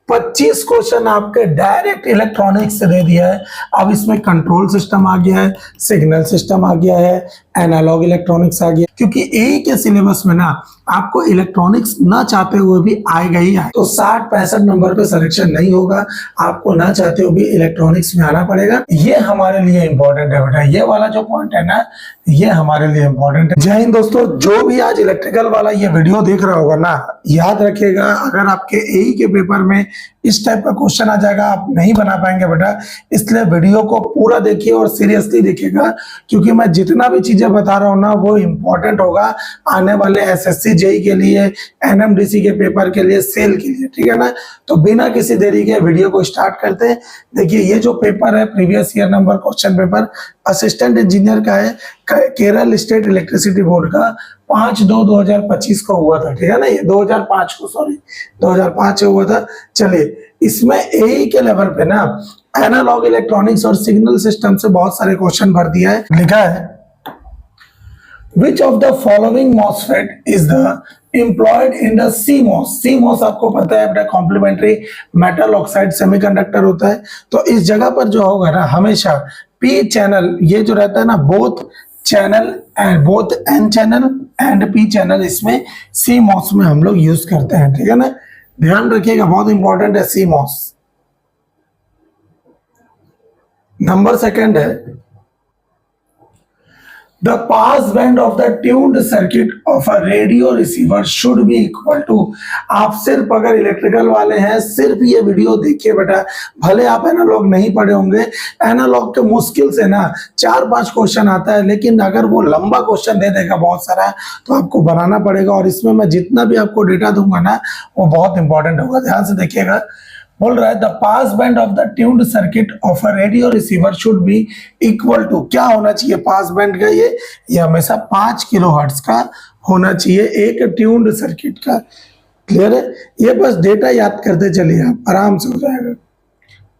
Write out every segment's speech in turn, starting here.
25 question आपके direct electronics से दे दिया है। अब इसमें कंट्रोल सिस्टम आ गया है, सिग्नल सिस्टम आ गया है, एनालॉग इलेक्ट्रॉनिक्स आ गया, क्योंकि एक के सिलेबस में ना आपको इलेक्ट्रॉनिक्स ना चाहते हुए भी आएगा ही आएगा। तो 60-65 नंबर पे सिलेक्शन नहीं होगा, आपको ना चाहते हुए भी इलेक्ट्रॉनिक्स में आना पड़ेगा। ये हमारे लिए इंपॉर्टेंट है बेटा, ये वाला जो पॉइंट है ना, ये हमारे लिए इंपॉर्टेंट है। जय हिंद दोस्तों, जो भी आज इलेक्ट्रिकल वाला ये वीडियो देख रहा होगा ना, याद रखिएगा, अगर आपके एई के पेपर में इस टाइप का क्वेश्चन आ जाएगा, आप नहीं बना पाएंगे बेटा। इसलिए वीडियो को पूरा देखिए और सीरियसली देखिएगा, क्योंकि मैं जितना भी चीजें बता रहा हूँ ना, वो इंपॉर्टेंट होगा आने वाले एसएससी जेई के लिए, एनएमडीसी के पेपर के लिए, सेल के लिए, ठीक है ना। तो बिना किसी देरी के वीडियो को स्टार्ट करते हैं। देखिए, ये जो पेपर है previous year number question paper assistant engineer का है, केरल स्टेट इलेक्ट्रिसिटी बोर्ड का 5/2/2025 को हुआ था, ठीक है ना। ये 2005 को, सॉरी 2005 को हुआ था। चलिए, इसमें एई के लेवल पे ना एनालॉग इलेक्ट्रॉनिक्स और सिग्नल सिस्टम से बहुत सारे क्वेश्चन भर दिया है। लिखा है, Which of the following MOSFET is the employed in the CMOS? CMOS आपको पता है बेटा, कॉम्प्लीमेंट्री मेटल ऑक्साइड सेमीकंडक्टर होता है। तो इस जगह पर जो होगा ना, हमेशा पी चैनल, ये जो रहता है ना, both channel and both N channel and P channel, इसमें CMOS में हम लोग यूज करते हैं, ठीक है ना। ध्यान रखिएगा, बहुत इंपॉर्टेंट है CMOS। नंबर सेकंड है, the pass band of the tuned circuit of a radio receiver should be equal to। आप सिर्फ अगर इलेक्ट्रिकल वाले हैं, सिर्फ ये वीडियो देखिए बेटा, भले आप एनालॉग नहीं पढ़े होंगे, एनालॉग के मुश्किल से ना 4-5 क्वेश्चन आता है, लेकिन अगर वो लंबा क्वेश्चन दे देगा बहुत सारा, तो आपको बनाना पड़ेगा। और इसमें मैं जितना भी आपको डेटा दूंगा ना, वो बहुत इंपॉर्टेंट होगा, ध्यान से देखिएगा। बोल रहा है, the pass band of the tuned circuit of a radio receiver should be equal to, क्या होना चाहिए पास बैंड का, ये हमेशा 5 किलोहर्ट्ज का होना चाहिए एक ट्यून्ड सर्किट का। क्लियर है? ये बस डेटा याद करते चलिए, आप आराम से हो जाएगा।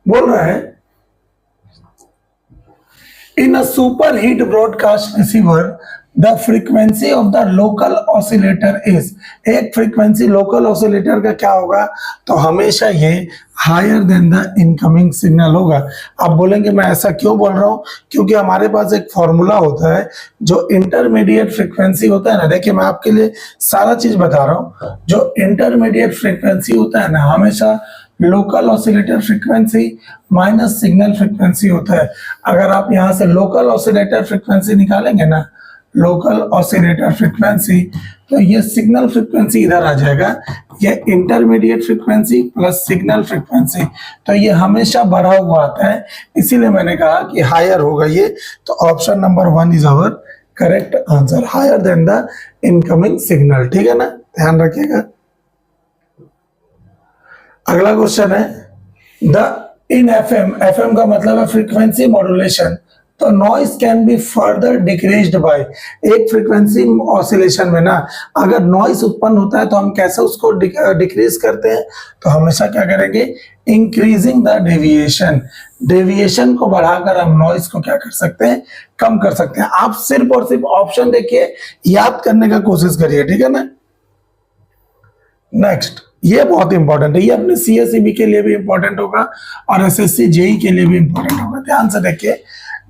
बोल रहा है, in a superhet broadcast receiver the frequency of the local oscillator is. एक फ्रीक्वेंसी लोकल ऑसिलेटर का क्या होगा, तो हमेशा ये higher than the incoming signal होगा। आप बोलेंगे मैं ऐसा क्यों बोल रहा हूं, क्योंकि हमारे पास एक फॉर्मूला होता है, जो इंटरमीडिएट फ्रीक्वेंसी होता है ना। देखिए, मैं आपके लिए सारा चीज बता रहा हूं। जो इंटरमीडिएट फ्रीक्वेंसी होता है ना, हमेशा local oscillator frequency minus signal frequency होता है। अगर आप यहां से लोकल ऑसिलेटर फ्रीक्वेंसी निकालेंगे ना, लोकल ऑसिलेटर फ्रीक्वेंसी, तो ये सिग्नल फ्रीक्वेंसी इधर आ जाएगा, ये intermediate frequency plus signal frequency, तो ये हमेशा बढ़ा हुआ आता है। इसीलिए मैंने कहा कि हायर होगा ये। तो option number 1 is our correct answer, higher than the incoming signal, ठीक है ना, ध्यान रखिएगा। अगला क्वेश्चन है, द इन एफएम का मतलब है फ्रीक्वेंसी मॉड्यूलेशन, तो noise can be further decreased bye. एक फ्रीक्वेंसी ऑसिलेशन में ना अगर नॉइस उत्पन्न होता है, तो हम कैसे उसको डिक्रीज करते हैं, तो हमेशा क्या करेंगे, इंक्रीजिंग द डेविएशन। डेविएशन को बढ़ाकर हम नॉइस को क्या कर सकते हैं, कम कर सकते हैं। आप सिर्फ और सिर्फ ऑप्शन देखिए, याद करने का कोशिश करिए, ठीक है ना। नेक्स्ट, ये बहुत इंपॉर्टेंट है, ये अपने सीएसईबी के लिए भी इंपॉर्टेंट होगा और एसएससी जेई के लिए भी इंपॉर्टेंट होगा। ध्यान से देखिए,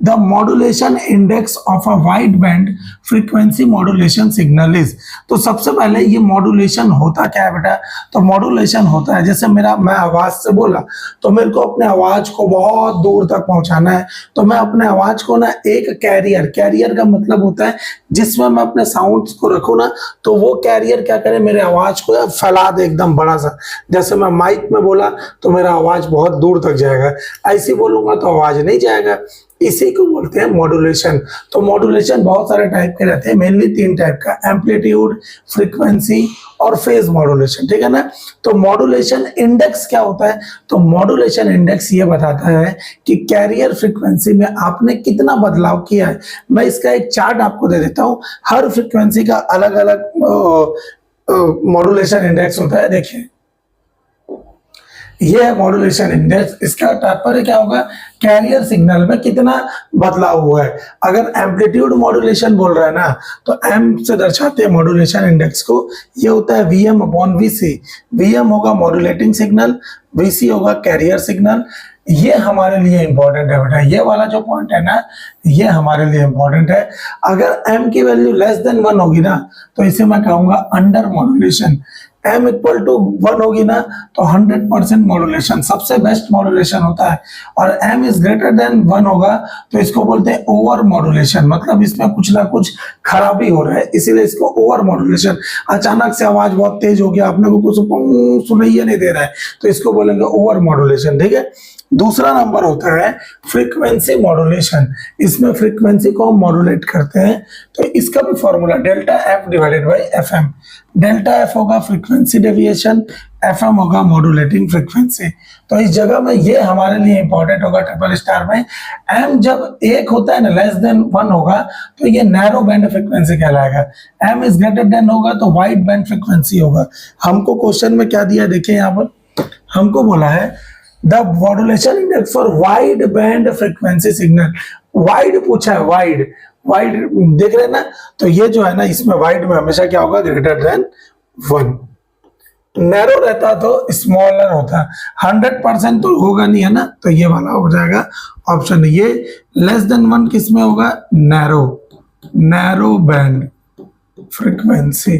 the modulation index of a wide band frequency modulation signal is. तो सबसे पहले ये मॉड्यूलेशन होता क्या है बेटा, तो मॉड्यूलेशन होता है, जैसे मैं आवाज से बोला, तो मेरे को अपने आवाज को बहुत दूर तक पहुंचाना है, तो मैं अपने आवाज को ना एक कैरियर का मतलब होता है जिसमें मैं अपने साउंड्स को रखूं ना, तो वो कैरियर क्या करे, मेरे आवाज को फैला दे एकदम बड़ा सा। जैसे मैं माइक में बोला तो मेरा आवाज बहुत दूर तक जाएगा, ऐसे बोलूंगा तो आवाज नहीं जाएगा, इसी को बोलते हैं मॉड्यूलेशन। तो मॉड्यूलेशन बहुत सारे टाइप के रहते हैं, मेनली 3 टाइप का, एम्पलीट्यूड, फ्रीक्वेंसी और फेज मॉड्यूलेशन, ठीक है ना। तो मॉड्यूलेशन इंडेक्स क्या होता है, तो मॉड्यूलेशन इंडेक्स ये बताता है कि कैरियर फ्रीक्वेंसी में आपने कितना बदलाव किया है। मैं इसका एक चार्ट आपको दे देता हूं, हर फ्रीक्वेंसी का अलग अलग मॉड्यूलेशन इंडेक्स होता है। देखिए, ये है मॉड्यूलेशन इंडेक्स। इसका तात्पर्य क्या होगा, कैरियर सिग्नल में कितना बदलाव हुआ है। अगर एम्पलीट्यूड मॉड्यूलेशन बोल रहा है ना, तो एम से दर्शाते हैं मॉड्यूलेशन इंडेक्स को, ये होता है वीएम अपॉन वीसी। वीएम होगा मॉड्यूलेटिंग सिग्नल, वीसी होगा कैरियर सिग्नल। ये हमारे लिए इंपॉर्टेंट है बेटा, ये वाला जो पॉइंट है ना, ये हमारे लिए इंपॉर्टेंट है। अगर m की वैल्यू लेस देन 1 होगी ना, तो इसे मैं कहूंगा under modulation. m equal to 1 होगी ना, तो 100% मॉड्यूलेशन, सबसे बेस्ट मॉड्यूलेशन होता है। और m इज ग्रेटर देन 1 होगा, तो इसको बोलते हैं ओवर मॉड्यूलेशन, मतलब इसमें कुछ ना कुछ खराबी हो रहा है, इसीलिए इसको ओवर मॉड्यूलेशन। अचानक से आवाज बहुत तेज हो गया, आपने को कुछ सुनाई नहीं दे रहा है, तो इसको बोलेंगे ओवर मॉड्यूलेशन। ठीक है, दूसरा नंबर होता है फ्रीक्वेंसी मॉड्यूलेशन। इसमें फ्रीक्वेंसी को हम मॉड्यूलेट करते हैं, तो इसका भी formula delta F divided by F M. Delta F होगा फ्रीक्वेंसी डेविएशन, एफ एम होगा मॉड्यूलेटिंग फ्रीक्वेंसी। तो इस जगह में ये हमारे लिए इंपॉर्टेंट होगा ट्रिपल स्टार में। एम जब 1 होता है ना, लेस देन 1 होगा, तो ये नैरो बैंड फ्रीक्वेंसी कहलाएगा। एम इज ग्रेटर देन होगा तो वाइड बैंड फ्रीक्वेंसी होगा। हमको क्वेश्चन में क्या दिया, देखिए यहाँ पर हमको बोला है the modulation index for wide band frequency signal. Wide पूछा है, वाइड वाइड देख रहे हैं ना, तो ये जो है ना, इसमें वाइड में हमेशा क्या होगा, ग्रेटर देन 1। नैरो रहता तो स्मॉलर होता, 100% तो होगा नहीं है ना, तो ये वाला हो जाएगा ऑप्शन। ये लेस देन 1 किस में होगा, नैरो बैंड फ्रीक्वेंसी।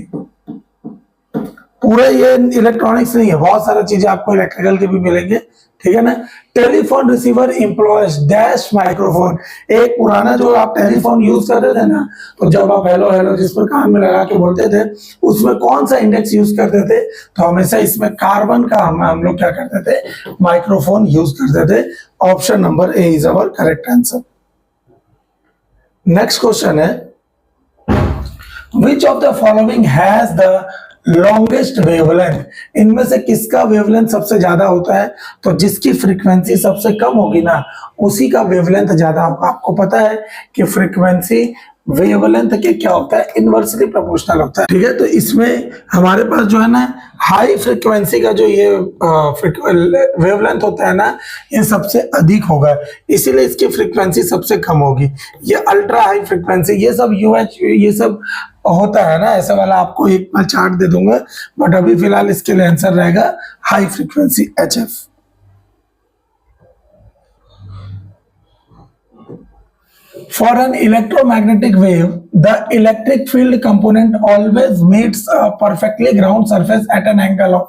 पूरे ये इलेक्ट्रॉनिक्स नहीं है, बहुत सारी चीजें आपको इलेक्ट्रिकल के भी मिलेंगे। ठीक है ना। Telephone receiver employees dash microphone. एक पुराना जो आप टेलीफोन यूज करते थे ना, तो जब आप हेलो हेलो जिस पर कान में लगा के बोलते थे, उसमें कौन सा इंडेक्स यूज करते थे, तो हमेशा इसमें कार्बन का हम लोग क्या करते थे, माइक्रोफोन यूज करते थे। Option number A is our correct answer. Next question है, which of the following has the longest wavelength. इनमें से किसका वेवलेंथ सबसे ज्यादा होता है, तो जिसकी फ्रीक्वेंसी सबसे कम होगी ना, उसी का वेवलेंथ ज्यादा होगा। आपको पता है कि फ्रीक्वेंसी वेवलेंथ के क्या होता है, इनवर्सली प्रोपोर्शनल होता है। ठीक है, तो इसमें हमारे पास जो है ना, हाई फ्रीक्वेंसी का जो ये वेवलेंथ होता है ना, ये सबसे अधिक होगा, इसीलिए इसकी फ्रीक्वेंसी सबसे कम होगी। ये अल्ट्रा हाई फ्रीक्वेंसी, ये सब यूएच, ये सब होता है ना, ऐसा वाला आपको एक मैं चार्ट दे दूंगा, बट अभी फिलहाल इसके लिए आंसर रहेगा high frequency HF। For an electromagnetic wave, the electric field component always meets a perfectly ground surface at an angle of,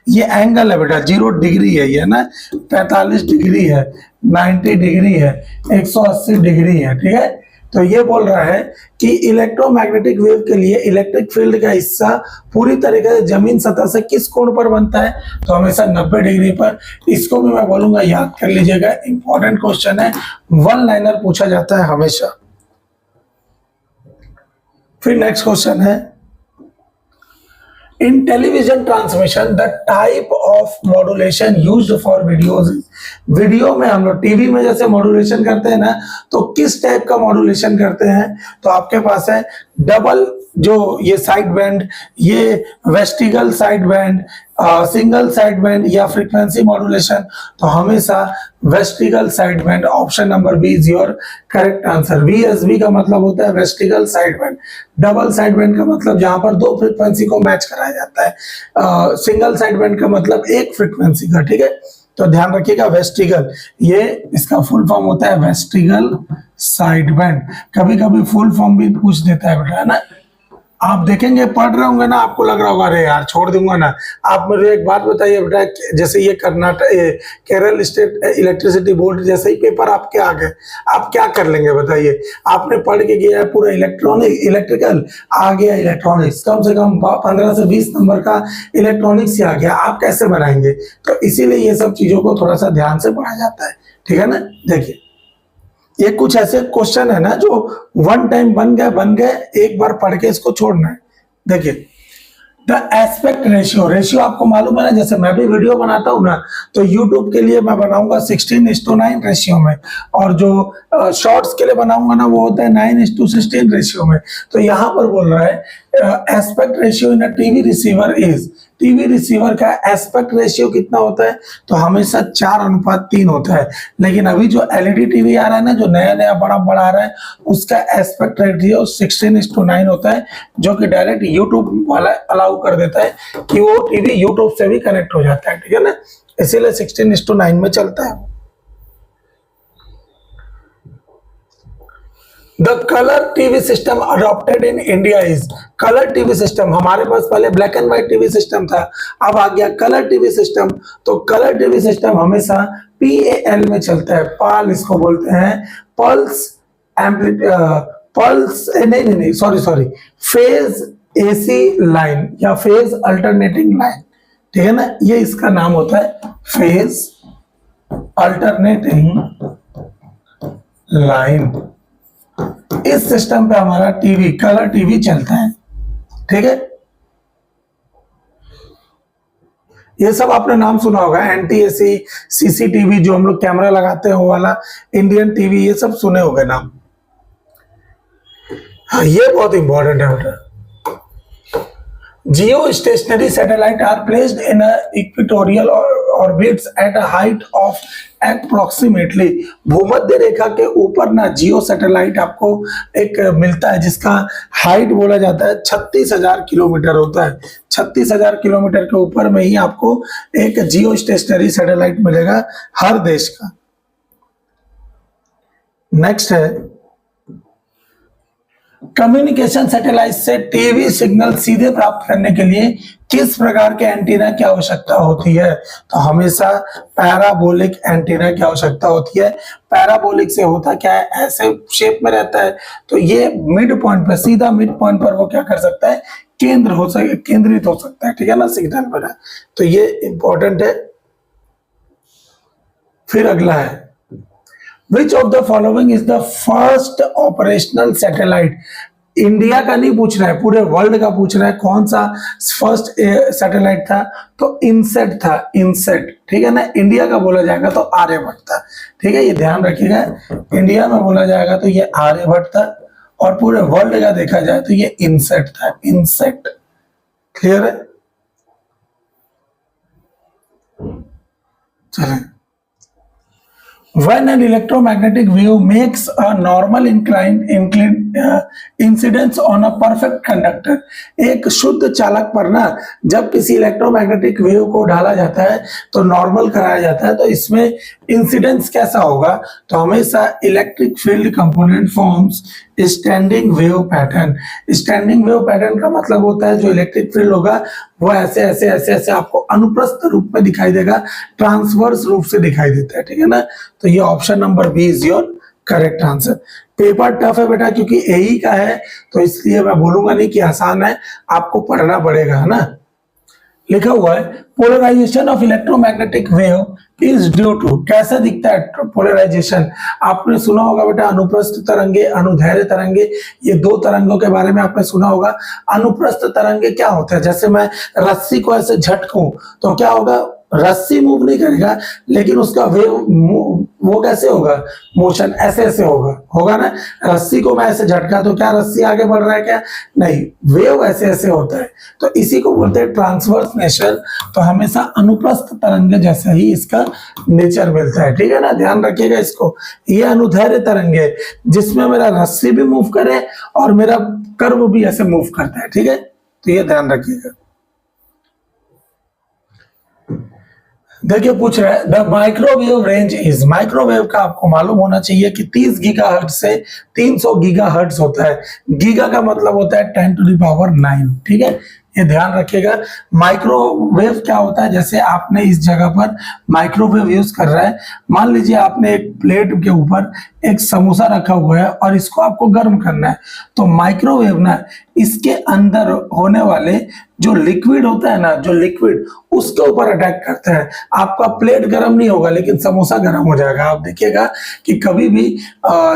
ये एंगल है बेटा, 0 डिग्री है ये ना, 45 डिग्री है, 90 डिग्री है, 180 डिग्री है। ठीक है, तो ये बोल रहा है कि इलेक्ट्रोमैग्नेटिक वेव के लिए इलेक्ट्रिक फील्ड का हिस्सा पूरी तरीके से जमीन सतह से किस कोण पर बनता है, तो हमेशा 90 डिग्री पर। इसको भी मैं बोलूंगा, याद कर लीजिएगा, इंपॉर्टेंट क्वेश्चन है, 1 लाइनर पूछा जाता है हमेशा। फिर नेक्स्ट क्वेश्चन है, in television transmission the type of modulation used for videos। Video में हम लोग टीवी में जैसे मॉड्यूलेशन करते हैं ना, तो किस टाइप का मॉड्यूलेशन करते हैं, तो आपके पास है डबल, जो ये साइड बैंड, ये vestigial side band, single side band, या फ्रीक्वेंसी मॉड्यूलेशन, तो हमेशा vestigial side band. Option number B is your correct answer. VSB का मतलब होता है vestigial side band. Double side band का मतलब जहां पर 2 फ्रीक्वेंसी को मैच कराया जाता है। सिंगल साइड बैंड का मतलब 1 फ्रीक्वेंसी का। ठीक है, तो ध्यान रखिएगा, वेस्टिगल, ये इसका फुल फॉर्म होता है वेस्टिगल साइड बैंड। कभी कभी फुल फॉर्म भी पूछ देता है बेटा, है ना। आप देखेंगे, पढ़ रहे होंगे ना, आपको लग रहा होगा अरे यार छोड़ दूंगा ना। आप मुझे एक बात बताइए बेटा, जैसे ये Karnataka Kerala state electricity board जैसे ही पेपर आपके आ गए, आप क्या कर लेंगे बताइए। आपने पढ़ के गया पूरा इलेक्ट्रिकल, आ गया इलेक्ट्रॉनिक्स, कम से कम 15 से 20 नंबर का इलेक्ट्रॉनिक्स से आ गया, आप कैसे बनाएंगे। तो इसीलिए ये सब चीजों को थोड़ा सा ध्यान से पढ़ा जाता है। ठीक है ना। देखिए, ये कुछ ऐसे क्वेश्चन है ना जो 1 टाइम बन गए, एक बार पढ़ के इसको छोड़ना है। देखिए, द एस्पेक्ट रेशियो आपको मालूम है ना, जैसे मैं भी वीडियो बनाता हूं ना, तो यूट्यूब के लिए मैं बनाऊंगा 16:9 रेशियो में, और जो शॉर्ट्स के लिए बनाऊंगा ना, वो होता है 9:16 रेशियो में। तो यहाँ पर बोल रहा है aspect ratio in a TV receiver is, TV receiver का एस्पेक्ट रेशियो कितना होता है, तो हमेशा 4:3 होता है। लेकिन अभी जो एलईडी टीवी आ रहा है ना, जो नया नया बड़ा बड़ा आ रहा है, उसका एस्पेक्ट रेशियो 16:9 होता है, जो कि डायरेक्ट यूट्यूब वाला अलाउ कर देता है कि वो टीवी यूट्यूब से भी कनेक्ट हो जाता है, ठीक है ना, इसीलिए 16:9 में चलता है। The colour TV system adopted in India is, colour TV system, हमारे पास पहले black and white TV system था, अब आ गया कलर टीवी सिस्टम। तो कलर टीवी सिस्टम हमेशा PAL में चलता है, पाल इसको बोलते हैं, पल्स पल्स नहीं सॉरी फेज AC लाइन या फेज अल्टरनेटिंग लाइन, ठीक है ना, ये इसका नाम होता है फेज अल्टरनेटिंग लाइन। इस सिस्टम पे हमारा टीवी, कलर टीवी चलता है, ठीक है। ये सब आपने नाम सुना होगा, NTSC, CCTV, जो हम लोग कैमरा लगाते हैं वो वाला, इंडियन टीवी, ये सब सुने होंगे नाम। हाँ, ये बहुत इंपॉर्टेंट है बेटा। Geostationary satellites are placed in a equatorial orbits at a height of approximately, भूमध्य रेखा के ऊपर ना जियो सैटेलाइट आपको एक मिलता है जिसका हाइट बोला जाता है 36,000 किलोमीटर होता है। 36,000 किलोमीटर के ऊपर में ही आपको एक जियो स्टेशनरी सैटेलाइट मिलेगा हर देश का। नेक्स्ट है, कम्युनिकेशन सैटेलाइट से टीवी सिग्नल सीधे प्राप्त करने के लिए किस प्रकार के एंटीना की आवश्यकता होती है, तो हमेशा पैराबोलिक एंटीना की आवश्यकता होती है। पैराबोलिक से होता क्या है, ऐसे शेप में रहता है, तो ये मिड पॉइंट पर, सीधा मिड पॉइंट पर वो क्या कर सकता है, केंद्रित हो सकता है, ठीक है ना, सिग्नल पर। तो ये इंपॉर्टेंट है। फिर अगला है, Which of the following is the first operational satellite? India का नहीं पूछ रहा है, पूरे वर्ल्ड का पूछ रहा है, कौन सा फर्स्ट सैटेलाइट था, तो इनसेट था, इनसेट, ठीक है ना। इंडिया का बोला जाएगा तो आर्यभट्ट था, ठीक है, ये ध्यान रखिएगा। इंडिया में बोला जाएगा तो ये आर्यभट्ट था, और पूरे वर्ल्ड का देखा जाए तो ये इनसेट था, इनसेट। क्लियर है, चलें। When an electromagnetic wave makes a normal incidence on a perfect conductor, एक शुद्ध चालक पर ना जब किसी इलेक्ट्रोमैग्नेटिक वेव को डाला जाता है तो नॉर्मल कराया जाता है, तो इसमें इंसिडेंस कैसा होगा, तो हमेशा electric field component forms standing wave pattern. Standing wave pattern का मतलब होता है जो इलेक्ट्रिक फील्ड होगा वो ऐसे ऐसे ऐसे ऐसे आपको अनुप्रस्थ रूप में दिखाई देगा, ट्रांसवर्स रूप से दिखाई देता है, ठीक है ना। तो ये option number B is your correct answer. Paper tough है बेटा, क्योंकि एई का है, तो इसलिए मैं बोलूंगा नहीं कि आसान है, आपको पढ़ना पड़ेगा, है ना। लिखा हुआ है polarisation of electromagnetic wave is due to, कैसा दिखता है पोलराइजेशन, आपने सुना होगा बेटा, अनुप्रस्थ तरंगे, अनुदैर्घ्य तरंगे, ये दो तरंगों के बारे में आपने सुना होगा। अनुप्रस्थ तरंगे क्या होता है, जैसे मैं रस्सी को ऐसे झटकूं तो क्या होगा, रस्सी मूव नहीं करेगा, लेकिन उसका वेव वो कैसे होगा, मोशन ऐसे ऐसे होगा ना। रस्सी को मैं ऐसे झटका तो क्या रस्सी आगे बढ़ रहा है, क्या नहीं, वेव ऐसे ऐसे होता है, तो इसी को बोलते हैं ट्रांसवर्स नेचर। तो हमेशा अनुप्रस्थ तरंग जैसा ही इसका नेचर मिलता है, ठीक है ना, ध्यान रखिएगा इसको। ये अनुदैर्घ्य तरंग है जिसमें मेरा रस्सी भी मूव करे और मेरा कर्व भी ऐसे मूव करता है, ठीक है, तो ये ध्यान रखिएगा। देखिए पूछ रहा है the microwave range is, microwave का आपको मालूम होना चाहिए कि 30 गीगाहर्ट्ज से 300 गीगाहर्ट्ज होता है। गीगा का मतलब होता है 10⁹, ठीक है, ये ध्यान रखिएगा। माइक्रोवेव क्या होता है, जैसे आपने इस जगह पर माइक्रोवेव यूज कर रहा है, मान लीजिए आपने एक प्लेट के ऊपर एक समोसा रखा हुआ है और इसको आपको गर्म करना है, तो माइक्रोवेव ना इसके अंदर होने वाले जो लिक्विड होता है ना, जो लिक्विड उसके ऊपर अटैक करते हैं। आपका प्लेट गर्म नहीं होगा लेकिन समोसा गर्म हो जाएगा। आप देखिएगा कि कभी भी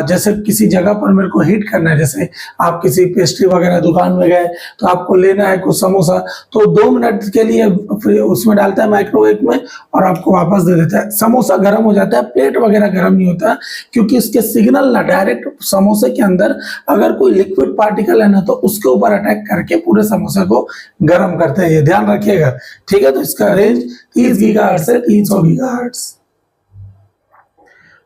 जैसे किसी जगह पर मेरे को हीट करना है, जैसे आप किसी पेस्ट्री वगैरह दुकान में गए तो आपको लेना है कुछ समोसा, तो 2 मिनट के लिए फिर उसमें डालता है माइक्रोवेव में और आपको वापस दे देता है। समोसा गर्म हो जाता है, प्लेट वगैरह गर्म नहीं होता, क्योंकि इसके सिग्नल ना डायरेक्ट समोसे के अंदर अगर कोई लिक्विड पार्टिकल है ना तो उसके ऊपर अटैक करके पूरे समोसे को गर्म करते हैं। ये ध्यान रखिएगा, ठीक है। तो इसका रेंज 30 गीगाहर्ट्ज से 300 गीगाहर्ट्ज।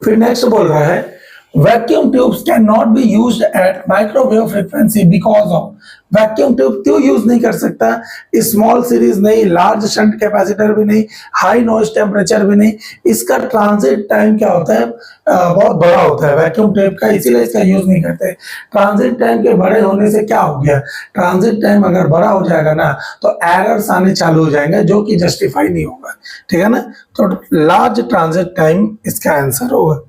फिर नेक्स्ट बोल रहा है vacuum tubes can not be used eight microwave frequency because of. Vacuum tube क्यों यूज नहीं कर सकता? स्मॉल सीरीज नहीं, लार्ज शंट कैपेसिटर भी नहीं, हाई नॉइज टेम्परेचर भी नहीं। इसका ट्रांजिट टाइम क्या होता है? बहुत बड़ा होता है वैक्यूम ट्यूब का, इसीलिए इसका यूज नहीं करते। ट्रांजिट टाइम के बड़े होने से क्या हो गया? ट्रांजिट टाइम अगर बड़ा हो जाएगा ना तो एरर्स आने चालू हो जाएंगे जो कि जस्टिफाई नहीं होगा, ठीक है ना। तो लार्ज ट्रांजिट टाइम इसका आंसर होगा।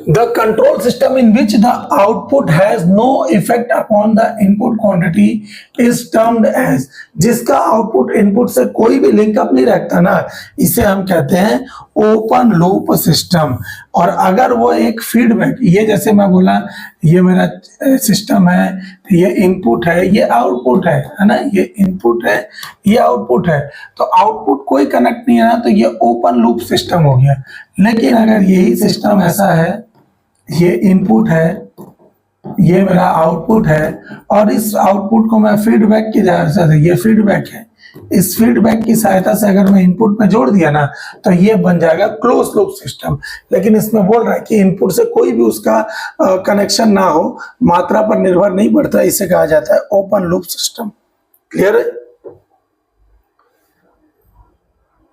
The control system in which the output has no effect upon the input quantity is termed as। जिसका आउटपुट इनपुट से कोई भी लिंकअप नहीं रखता ना, इसे हम कहते हैं ओपन लूप सिस्टम। और अगर वो एक फीडबैक, ये जैसे मैं बोला ये मेरा सिस्टम है, ये इनपुट है, ये आउटपुट है ना, ये इनपुट है, ये आउटपुट है, तो आउटपुट कोई कनेक्ट नहीं है ना, तो ये ओपन लूप सिस्टम हो गया। लेकिन अगर यही सिस्टम ऐसा है, ये इनपुट है, ये मेरा आउटपुट है, और इस आउटपुट को मैं फीडबैक की जरूरत है, ये फीडबैक है, इस फीडबैक की सहायता से अगर मैं इनपुट में जोड़ दिया ना तो ये बन जाएगा क्लोज लूप सिस्टम। लेकिन इसमें बोल रहा है कि इनपुट से कोई भी उसका कनेक्शन ना हो, मात्रा पर निर्भर नहीं पड़ता, इसे कहा जाता है ओपन लूप सिस्टम। क्लियर है?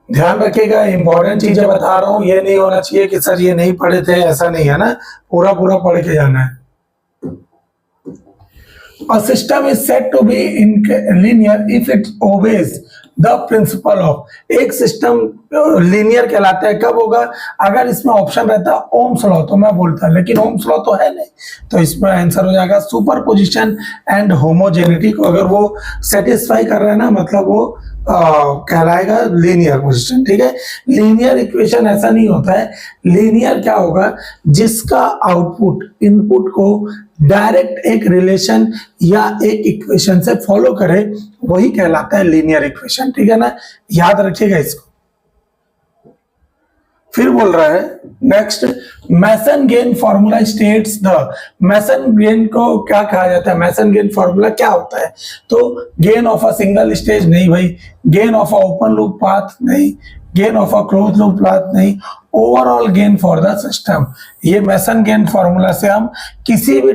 ध्यान रखिएगा, इंपॉर्टेंट चीजें बता रहा हूं, ये नहीं होना चाहिए कि सर ये नहीं पढ़े थे, ऐसा नहीं है ना, पूरा पूरा पढ़ के जाना है। A system is said to be linear if it obeys the principle of। एक सिस्टम लीनियर कहलाता है कब होगा? अगर इसमें ऑप्शन रहता ओम्स लॉ तो मैं बोलता, लेकिन ओम्स लॉ तो है नहीं, तो इसमें आंसर हो जाएगा सुपरपोजिशन एंड होमोजेनिटी को अगर वो सेटिस्फाई कर रहे हैं ना, मतलब वो कहलाएगा लीनियर पोजीशन, ठीक है। लीनियर इक्वेशन ऐसा नहीं होता है। लीनियर क्या होगा? जिसका आउटपुट इनपुट को डायरेक्ट एक रिलेशन या एक इक्वेशन से फॉलो करे, वही कहलाता है लीनियर इक्वेशन, ठीक है ना, याद रखिएगा इसको। फिर बोल रहा है next, Mason gain formula states the. Mason gain को क्या कहा जाता है? मैसन गेन फॉर्मूला क्या होता है? तो gain of a single stage नहीं भाई, gain of a open loop path नहीं, gain of a close loop path नहीं, overall gain for the system. ये मैसन गेन फॉर्मूला से हम किसी भी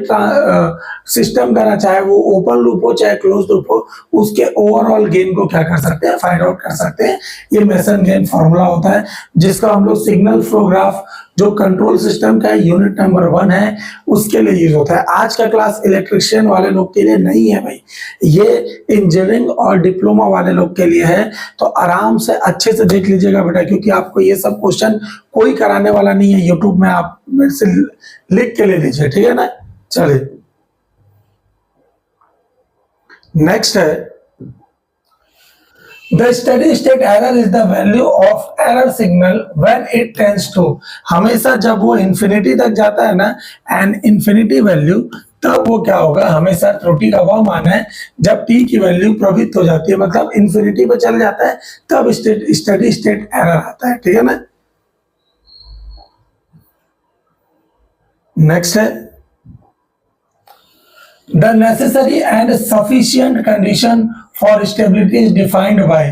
सिस्टम का ना, चाहे वो ओपन लूप हो चाहे क्लोज लूप हो, उसके ओवरऑल गेन को क्या कर सकते हैं? फाइंड आउट कर सकते हैं। ये मैसन गेन फॉर्मूला होता है, जिसका हम लोग सिग्नल फ्लो ग्राफ जो कंट्रोल सिस्टम का यूनिट नंबर 1 है उसके लिए यूज होता है। आज का क्लास इलेक्ट्रिशियन वाले लोग के लिए नहीं है भाई, ये इंजीनियरिंग और डिप्लोमा वाले लोग के लिए है। तो आराम से अच्छे से देख लीजिएगा बेटा, क्योंकि आपको ये सब क्वेश्चन कोई कराने वाला नहीं है यूट्यूब में, आप मेरे से लिख के ले लीजिए, ठीक है ना। चलिए नेक्स्ट है, The steady state error is the value of error signal when it tends to। हमेशा जब वो इंफिनिटी तक जाता है ना, एन इंफिनिटी वैल्यू, तब वो क्या होगा? हमेशा त्रुटि का वह मान है जब t की वैल्यू प्रवृत्त हो जाती है, मतलब इंफिनिटी पे चल जाता है, तब स्टेडी स्टेट एरर आता है, ठीक है ना। नेक्स्ट है, The necessary and sufficient condition for stability is defined by।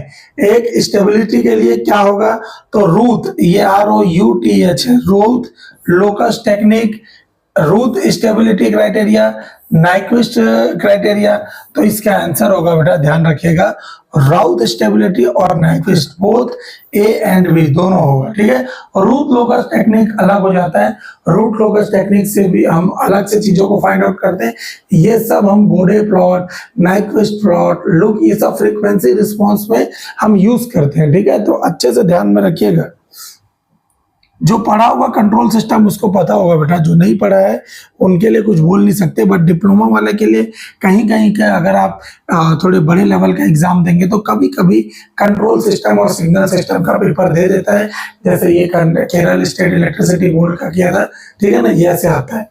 एक स्टेबिलिटी के लिए क्या होगा? तो रूथ, ये ROUTH है, Routh locus technique, Routh stability criteria, Nyquist criteria. तो इसका आंसर होगा बेटा, ध्यान रखिएगा, राउथ स्टेबिलिटी और Nyquist, both A and B दोनों होगा, ठीक है। रूथ लोकस टेक्निक अलग हो जाता है, रूथ लोकस टेक्निक से भी हम अलग से चीजों को फाइंड आउट करते हैं। ये सब हम बोडे प्लॉट, नाइक्विस्ट प्लॉट, लुक, ये सब फ्रीक्वेंसी रिस्पॉन्स में हम यूज करते हैं, ठीक है। तो अच्छे से ध्यान में रखिएगा। जो पढ़ा होगा कंट्रोल सिस्टम उसको पता होगा बेटा, जो नहीं पढ़ा है उनके लिए कुछ बोल नहीं सकते, बट डिप्लोमा वाले के लिए कहीं कहीं का अगर आप थोड़े बड़े लेवल का एग्जाम देंगे तो कभी कभी कंट्रोल सिस्टम और सिग्नल सिस्टम का पेपर दे देता है, जैसे ये केरल स्टेट इलेक्ट्रिसिटी बोर्ड का किया था, ठीक है ना, ये ऐसे आता है।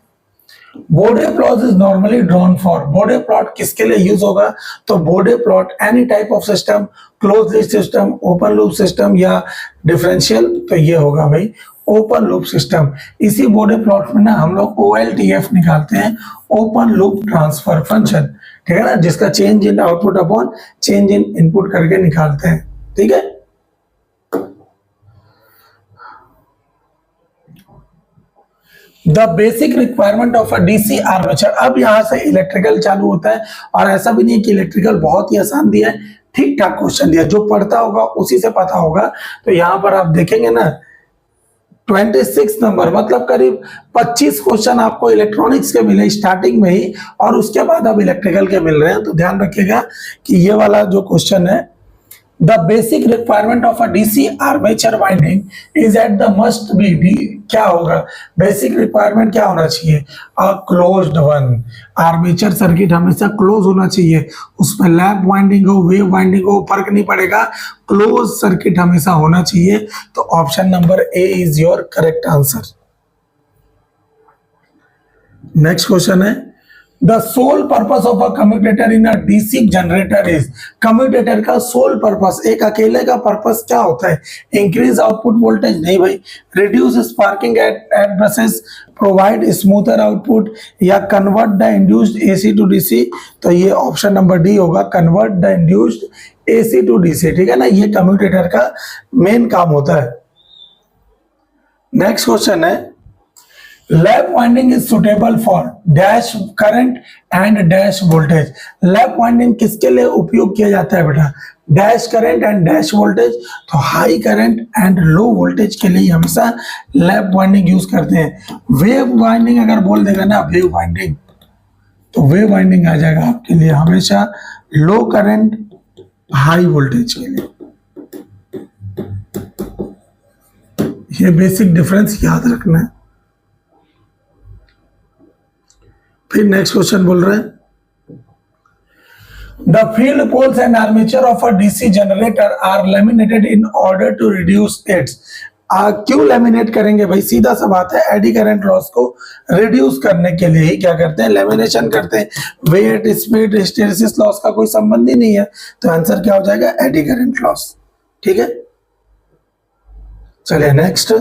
Bode plot is normally drawn for, Bode plot किसके लिए यूज होगा, तो Bode plot any type of system, close loop system, open loop system या डिफरेंशियल, तो ये होगा भाई ओपन लूप सिस्टम। इसी बोर्डे प्लॉट में ना हम लोग OLTF निकालते हैं, ओपन लूप ट्रांसफर फंक्शन, ठीक है ना, जिसका change in output upon change in input करके निकालते हैं, ठीक है। The basic requirement of a DC armature, अब यहां से इलेक्ट्रिकल चालू होता है, और ऐसा भी नहीं है कि इलेक्ट्रिकल बहुत ही आसान दिया है, ठीक ठाक क्वेश्चन दिया, जो पढ़ता होगा उसी से पता होगा। तो यहां पर आप देखेंगे ना 26 नंबर, मतलब करीब 25 क्वेश्चन आपको इलेक्ट्रॉनिक्स के मिले स्टार्टिंग में ही, और उसके बाद अब इलेक्ट्रिकल के मिल रहे हैं। तो ध्यान रखिएगा कि ये वाला जो क्वेश्चन है, the basic requirement of a DC armature winding is at the must be, क्या होगा, बेसिक रिक्वायरमेंट क्या होना चाहिए, a closed one, armature circuit हमेशा क्लोज होना चाहिए, उसमें लैप वाइंडिंग हो वेव वाइंडिंग हो फर्क नहीं पड़ेगा, क्लोज सर्किट हमेशा होना चाहिए। तो option number A is your correct answer. Next question है, the sole purpose of a commutator in a DC generator is, commutator का सोल पर्पस, एक अकेले का पर्पस क्या होता है, इंक्रीज आउटपुट वोल्टेज, नहीं भाई, reduce sparking at brushes, provide smoother output, या convert the induced AC to DC, तो ये ऑप्शन नंबर डी होगा, convert the induced AC to DC, ठीक है ना, ये कम्यूटेटर का मेन काम होता है। नेक्स्ट क्वेश्चन है, lap winding is suitable for dash current and dash voltage, lap winding किसके लिए उपयोग किया जाता है बेटा, dash current and dash voltage, तो high current and low voltage के लिए हमेशा लैप वाइंडिंग यूज करते हैं। वेव वाइंडिंग अगर बोल देगा ना वेव वाइंडिंग, तो वेव वाइंडिंग आ जाएगा आपके लिए हमेशा लो करंट हाई वोल्टेज के लिए, ये बेसिक डिफरेंस याद रखना है। फिर नेक्स्ट क्वेश्चन बोल रहे हैं, the field poles and armature of a DC generator are laminated in order to reduce its, क्यों लैमिनेट करेंगे भाई, सीधा सा बात है, एडी करंट लॉस को रिड्यूस करने के लिए ही क्या करते हैं, लैमिनेशन करते हैं, वेट स्पीड हिस्टैरिसीस लॉस का कोई संबंध ही नहीं है, तो आंसर क्या हो जाएगा, एडी करंट लॉस, ठीक है। चलिए next,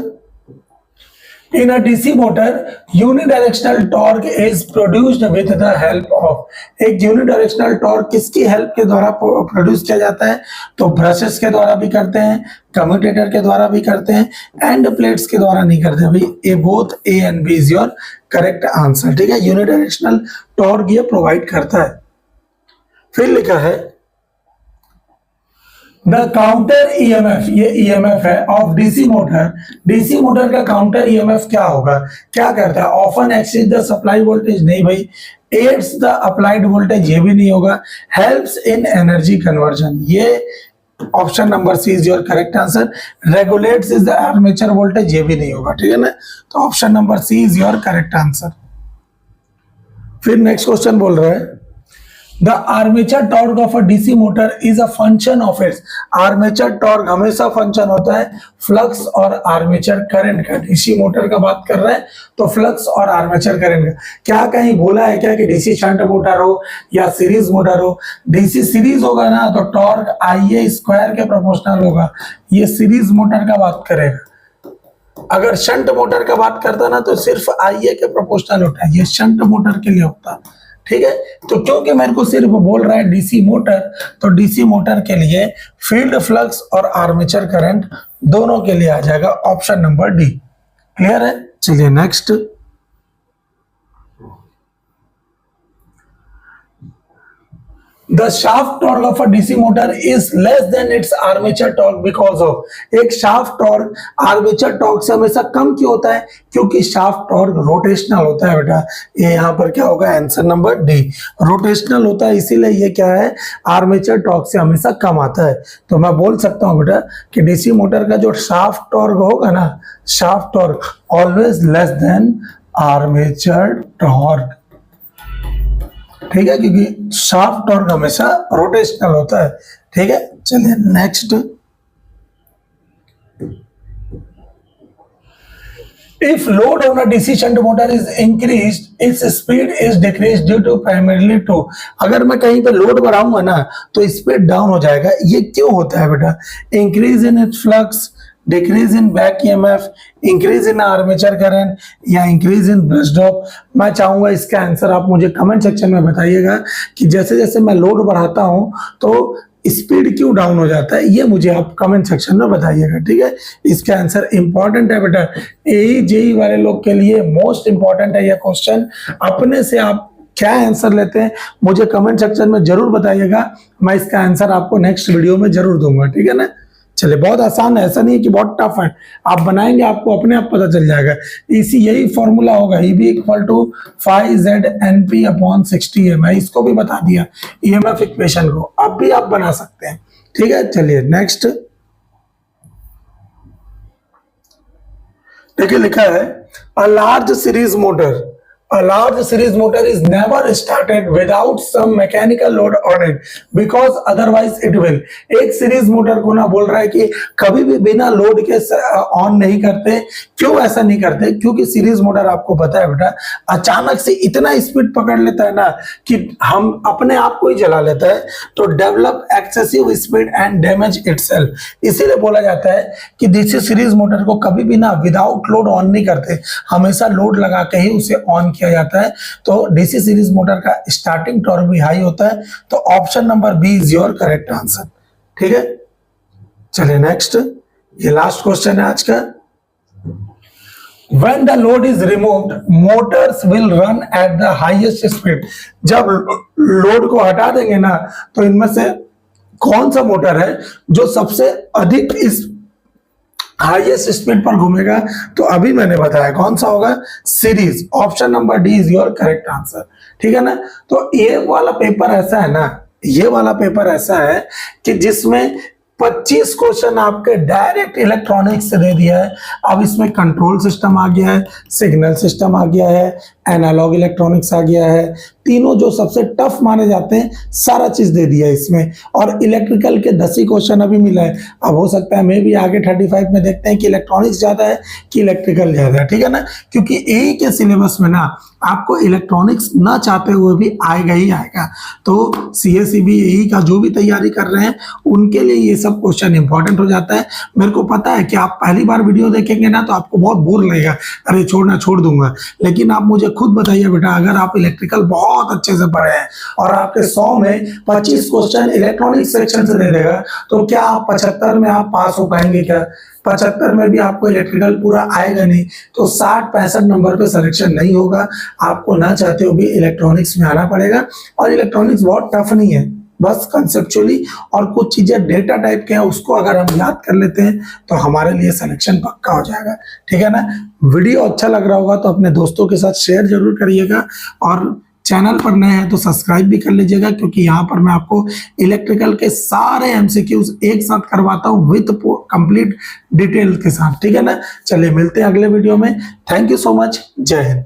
in a DC motor unidirectional torque is produced with the help of, एक यूनिडायरेक्शनल टॉर्क किसकी हेल्प के द्वारा प्रोड्यूस किया जाता है, तो ब्रशेस के द्वारा भी करते हैं, कम्यूटेटर के द्वारा भी करते हैं, एंड प्लेट्स के द्वारा नहीं करते भाई, A both A and B is your correct answer, ठीक है, यूनिडायरेक्शनल टॉर्क ये प्रोवाइड करता है। फिर लिखा है, द काउंटर ईएमएफ, ये ईएमएफ है of DC motor, DC motor का काउंटर ईएमएफ क्या होगा, क्या करता है, often exceed the supply voltage, नहीं भाई, एड्स द अप्लाइड वोल्टेज, ये भी नहीं होगा, हेल्प्स इन एनर्जी कन्वर्जन, ये option number C is your correct answer, regulates is the armature voltage, ये भी नहीं होगा, ठीक है ना, तो option number C is your correct answer. फिर नेक्स्ट क्वेश्चन बोल रहा है, The armature torque of a DC motor is a function of its, armature torque हमेशा फंक्शन होता है फ्लक्स और आर्मेचर करंट का, डीसी मोटर का बात कर रहे हैं तो फ्लक्स और आर्मेचर करंट का, क्या कहीं बोला है क्या कि डीसी शंट मोटर हो या सीरीज मोटर हो, डीसी सीरीज होगा ना तो टॉर्क IA स्क्वायर के प्रोपोर्शनल होगा, ये सीरीज मोटर का बात करेगा, अगर शंट मोटर का बात करता ना तो सिर्फ IA के प्रोपोर्शनल होता है, ये शंट मोटर के लिए होता है, ठीक है। तो क्योंकि मेरे को सिर्फ बोल रहा है डीसी मोटर, तो डीसी मोटर के लिए फील्ड फ्लक्स और आर्मेचर करंट दोनों के लिए आ जाएगा ऑप्शन नंबर डी, क्लियर है। चलिए next, the shaft torque of a DC motor is less than it's armature torque because of. एक शाफ्ट टॉर्क आर्मेचर टॉर्क से हमेशा कम क्यों होता है? क्योंकि शाफ्ट टॉर्क रोटेशनल होता है बेटा। ये यहाँ पर क्या होगा? आंसर नंबर डी, रोटेशनल होता है, इसीलिए ये क्या है? आर्मेचर टॉर्क से हमेशा कम आता है। तो मैं बोल सकता हूँ बेटा कि डीसी मोटर का जो शाफ्ट टॉर्क होगा ना, shaft torque always less than armature torque, ठीक है, क्योंकि शाफ्ट टॉर्क हमेशा रोटेशनल होता है। ठीक है, चलिए next. If load on a DC shunt motor is increased, its speed is decreased due to primarily to। अगर मैं कहीं पे लोड बढ़ाऊंगा ना तो स्पीड डाउन हो जाएगा। ये क्यों होता है बेटा? Increase in its flux, decrease in back EMF, increase in armature current या इंक्रीज इन ब्रश ड्रॉप। मैं चाहूंगा इसका आंसर आप मुझे कमेंट सेक्शन में बताइएगा कि जैसे जैसे मैं लोड बढ़ाता हूं तो स्पीड क्यों डाउन हो जाता है, ये मुझे आप कमेंट सेक्शन में बताइएगा। ठीक है, इसका आंसर इंपॉर्टेंट है बेटा, एई जेई वाले लोग के लिए मोस्ट इंपॉर्टेंट है ये क्वेश्चन। अपने से आप क्या आंसर लेते हैं मुझे कमेंट सेक्शन में जरूर बताइएगा, मैं इसका आंसर आपको नेक्स्ट वीडियो में जरूर दूंगा। ठीक है ना, चलिए, बहुत आसान है, ऐसा नहीं है कि बहुत टफ है। आप बनाएंगे आपको अपने आप पता चल जाएगा। इसी यही फॉर्मूला होगा, EB equal to 5ZNP upon 60 है। मैं इसको भी बता दिया EMF इक्वेशन को, अब भी आप बना सकते हैं। ठीक है, चलिए नेक्स्ट। देखिए लिखा है a large series motor, a large series motor is never started without some mechanical load on it because otherwise it will। एक सीरीज मोटर को ना बोल रहा है कि कभी भी बिना लोड के ऑन नहीं करते। क्यों ऐसा नहीं करते? क्योंकि सीरीज मोटर आपको पता है बेटा अचानक से इतना स्पीड पकड़ लेता है ना कि हम अपने आप को ही जला लेता है, तो develop excessive speed and damage itself. इसीलिए बोला जाता है कि डीसी सीरीज मोटर को कभी भी ना विदाउट लोड ऑन नहीं करते, हमेशा लोड लगा के ही उसे ऑन किया जाता है। तो डीसी सीरीज मोटर का स्टार्टिंग टॉर्क भी हाई होता है। तो option number B is your correct answer. ठीक है, चलिए नेक्स्ट। ये लास्ट क्वेश्चन है आज का। When the load is removed, motors will run at the highest speed। जब लोड को हटा देंगे ना तो इनमें से कौन सा मोटर है जो सबसे अधिक इस हाईएस्ट स्पीड पर घूमेगा? तो अभी मैंने बताया कौन सा होगा? Series. Option number D is your correct answer. ठीक है ना, तो ये वाला पेपर ऐसा है ना, ये वाला पेपर ऐसा है कि जिसमें 25 क्वेश्चन आपके डायरेक्ट इलेक्ट्रॉनिक्स से दे दिया है। अब इसमें कंट्रोल सिस्टम आ गया है, सिग्नल सिस्टम आ गया है, एनालॉग इलेक्ट्रॉनिक्स आ गया है, तीनों जो सबसे टफ माने जाते हैं सारा चीज दे दिया है इसमें। और इलेक्ट्रिकल के 10 ही क्वेश्चन अभी मिला है। अब हो सकता है मैं भी आगे 35 में देखते हैं कि इलेक्ट्रॉनिक्स ज्यादा है कि इलेक्ट्रिकल ज्यादा है। ठीक है ना, क्योंकि एई के सिलेबस में ना आपको इलेक्ट्रॉनिक्स ना चाहते हुए भी आएगा ही आएगा। तो CSEB एई का जो भी तैयारी कर रहे हैं उनके लिए ये सब क्वेश्चन इंपॉर्टेंट हो जाता है। मेरे को पता है कि आप पहली बार वीडियो देखेंगे ना तो आपको बहुत बोर लगेगा, अरे छोड़ दूंगा। लेकिन आप मुझे खुद बताइए बेटा, अगर आप इलेक्ट्रिकल बहुत अच्छे से पढ़े हैं और आपके 100 में 25 क्वेश्चन इलेक्ट्रॉनिक सेक्शन से दे देगा, तो क्या आप 75 में आप पास हो पाएंगे? क्या 75 में भी आपको इलेक्ट्रिकल पूरा आएगा नहीं, तो 60-65 नंबर पे सिलेक्शन नहीं होगा। आपको ना चाहते हो भी इलेक्ट्रॉनिक्स में आना पड़ेगा। और इलेक्ट्रॉनिक्स बहुत टफ नहीं है, बस कंसेप्चुअली और कुछ चीजें डेटा टाइप के हैं, उसको अगर हम याद कर लेते हैं तो हमारे लिए सिलेक्शन पक्का हो जाएगा। ठीक है ना, वीडियो अच्छा लग रहा होगा तो अपने दोस्तों के साथ शेयर जरूर करिएगा, और चैनल पर नए हैं तो सब्सक्राइब भी कर लीजिएगा, क्योंकि यहाँ पर मैं आपको इलेक्ट्रिकल के सारे MCQs एक साथ करवाता हूँ विद कंप्लीट डिटेल के साथ। ठीक है ना, चलिए मिलते हैं अगले वीडियो में। थैंक यू सो मच, जय हिंद।